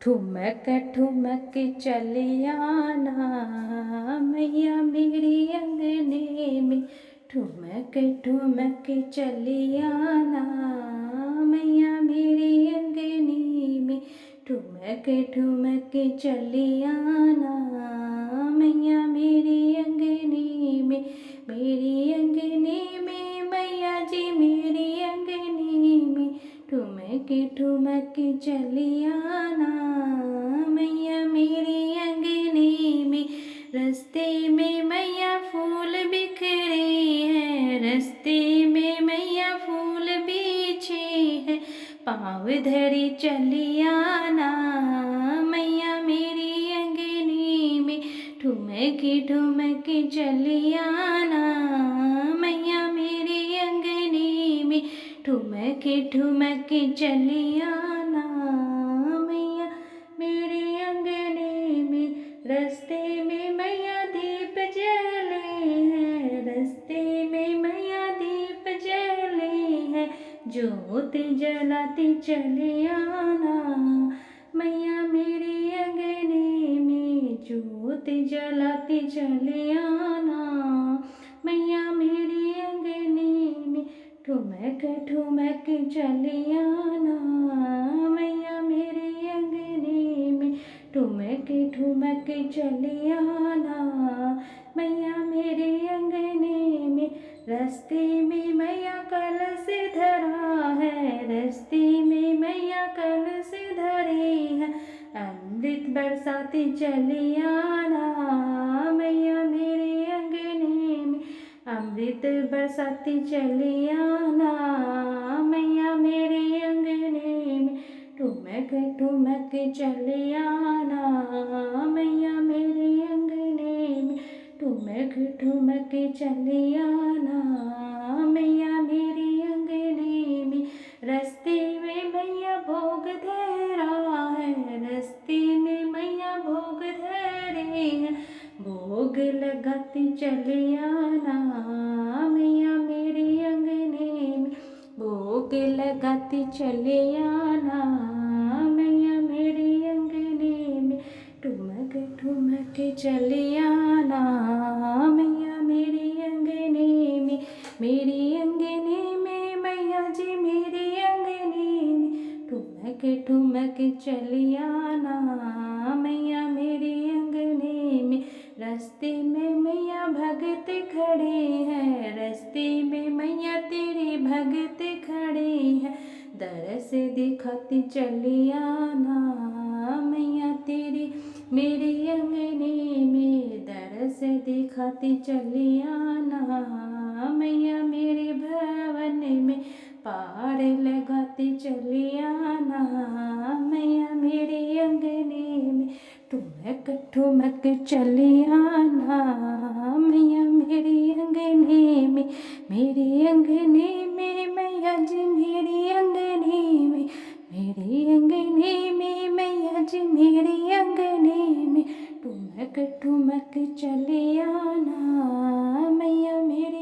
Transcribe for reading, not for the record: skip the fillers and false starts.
ठुमक ठुमक चलियाना मैया मेरी अंगने में। ठुमक ठुमक चलियाना मैया मेरी अंगने में। ठुमक ठुमक चलियाना मैया मेरी अंगने में। मेरी अंगने में मैया जी मेरी अंगने में। ठुमक ठुमक चलियाना मैया मेरी अंगने में। रस्ते में मैया फूल बिखरे हैं। रस्ते में मैया फूल बिछे हैं। पाँव धरी चलियाना मैया मेरी अंगने में। ठुमक ठुमक चलियाना मैया मेरी अंगने में। ठुमक ठुमक चलियाना मैया मेरी अंगने में। रस्ते में मैया दीप जले हैं। रस्ते में मैया दीप जले हैं। ज्योत जलाती चलियाना मैया मेरी अंगने में। ज्योत जलाती चलियाना मैया मेरी अंगने में। ठुमक ठुमक चलियाना मैया मेरी अंगने में। ठुमक ठुमक चलियाना मैया मेरे अंगने में। रस्ते में मैया कलश धरा है। रस्ते में मैया कलश धरे हैं। अमृत बरसाती चलियाना मैया मेरे अंगने में। अमृत बरसाती चलियाना मैया मेरे अंगने में। ठुमक ठुमक चलियाना मैया मेरे अंगने में। ठुमक ठुमक चलियाना मैया मेरे अंगने में। रस्ते में मैया भोग धरा है। रस्ते में मैया भोग धरे हैं। भोग लगाती चलियाना मैया मेरे अंगने में। भोग लगाती चलियाना मैया मेरे अंगने में। ठुमक ठुमक चलियाना मैया मेरे अंगने में। मेरे अंगने में मैया जी मेरे अंगने में। ठुमक ठुमक चलियाना मैया मेरे अंगने में। रस्ते में मैया भगत खड़े हैं। रस्ते में मैया तेरे भगत खड़े हैं। दरस दिखाती चलियाना मैया तेरी मेरे अंगने में। दरस दिखाती चलियाना मैया मेरे भवन में। पार लगाती चलियाना मैया मेरे अंगने में। ठुमक ठुमक चलियाना मैया मेरे अंगने में। मेरे अंगने में मैया जी मेरे अंगने में। मेरे अंगने में मैया जी मेरे अंगने में। ठुमक ठुमक चलियाना मैया मेरे